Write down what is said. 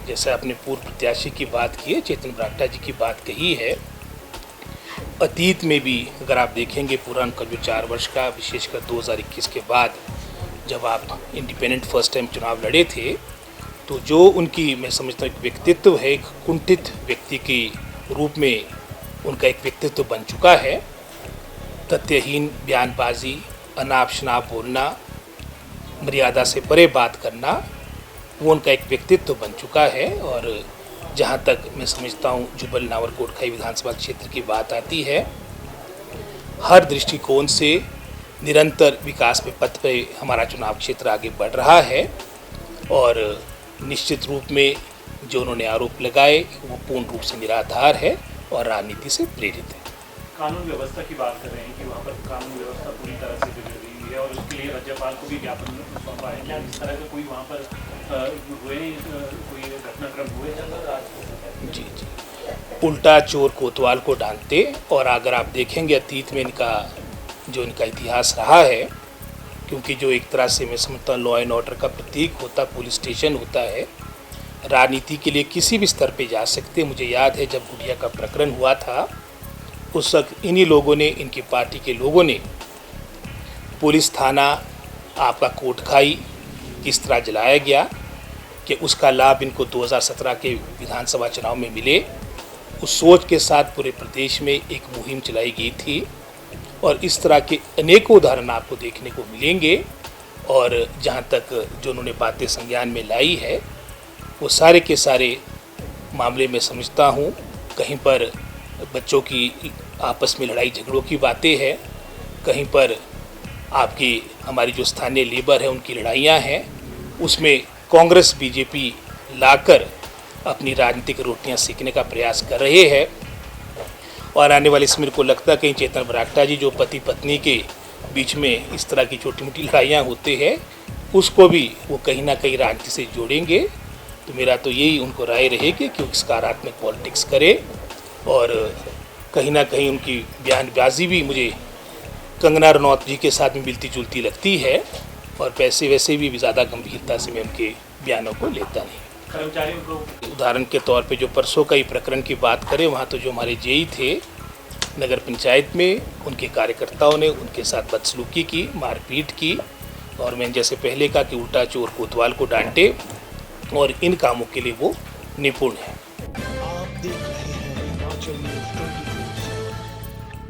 जैसे आपने पूर्व प्रत्याशी की बात की है, चेतन बरागटा जी की बात कही है, अतीत में भी अगर आप देखेंगे पूरा उनका जो 4 वर्ष का, विशेषकर 2021 के बाद जब आप इंडिपेंडेंट फर्स्ट टाइम चुनाव लड़े थे, तो जो उनकी मैं समझता हूँ एक व्यक्तित्व है, एक कुंठित व्यक्ति के रूप में उनका एक व्यक्तित्व बन चुका है। तथ्यहीन बयानबाजी, अनाप शनाप बोलना, मर्यादा से परे बात करना, वो उनका एक व्यक्तित्व बन चुका है। और जहाँ तक मैं समझता हूँ जुब्बल नावर कोटखाई विधानसभा क्षेत्र की बात आती है, हर दृष्टिकोण से निरंतर विकास के पथ पे हमारा चुनाव क्षेत्र आगे बढ़ रहा है और निश्चित रूप में जो उन्होंने आरोप लगाए वो पूर्ण रूप से निराधार है और राजनीति से प्रेरित है। कानून व्यवस्था की बात कर रहे हैं कि वहाँ पर कानून व्यवस्था पूरी तरह से बिगड़ गई है और उसके लिए राज्यपाल को भी ज्ञापन सौंपा है। क्या इस तरह का कोई वहाँ पर कोई घटनाक्रम हुए हैं? जी, उल्टा चोर कोतवाल को डांटते। और अगर आप देखेंगे अतीत में इनका इतिहास रहा है, क्योंकि जो एक तरह से मैं समझता हूँ लॉ एंड ऑर्डर का प्रतीक होता, पुलिस स्टेशन होता है, राजनीति के लिए किसी भी स्तर पे जा सकते। मुझे याद है जब गुड़िया का प्रकरण हुआ था, उस वक्त इन्हीं लोगों ने, इनकी पार्टी के लोगों ने पुलिस थाना आपका कोटखाई किस तरह जलाया गया कि उसका लाभ इनको 2017 के विधानसभा चुनाव में मिले, उस सोच के साथ पूरे प्रदेश में एक मुहिम चलाई गई थी। और इस तरह के अनेकों उदाहरण आपको देखने को मिलेंगे। और जहाँ तक जो उन्होंने बातें संज्ञान में लाई है, वो सारे के सारे मामले में समझता हूँ कहीं पर बच्चों की आपस में लड़ाई झगड़ों की बातें हैं, कहीं पर आपकी हमारी जो स्थानीय लेबर है उनकी लड़ाइयाँ हैं, उसमें कांग्रेस बीजेपी लाकर अपनी राजनीतिक रोटियां सेकने का प्रयास कर रहे हैं। और आने वाले समय को लगता है कहीं चेतन बरागटा जी जो पति पत्नी के बीच में इस तरह की छोटी मोटी लड़ाइयाँ होते हैं, उसको भी वो कहीं ना कहीं राजनीति से जोड़ेंगे। तो मेरा तो यही उनको राय रहेगी कि वो सकारात्मक पॉलिटिक्स करे। और कहीं ना कहीं उनकी बयानबाजी भी मुझे कंगना रनौत जी के साथ में मिलती जुलती लगती है, और पैसे वैसे भी ज़्यादा गंभीरता से मैं उनके बयानों को लेता नहीं। कर्मचारियों को उदाहरण के तौर पे जो परसों का ही प्रकरण की बात करें, वहाँ तो जो हमारे जेई थे नगर पंचायत में, उनके कार्यकर्ताओं ने उनके साथ बदसलूकी की, मारपीट की, और मैंने जैसे पहले कहा कि उल्टा चोर कोतवाल को डांटे, और इन कामों के लिए वो निपुण है।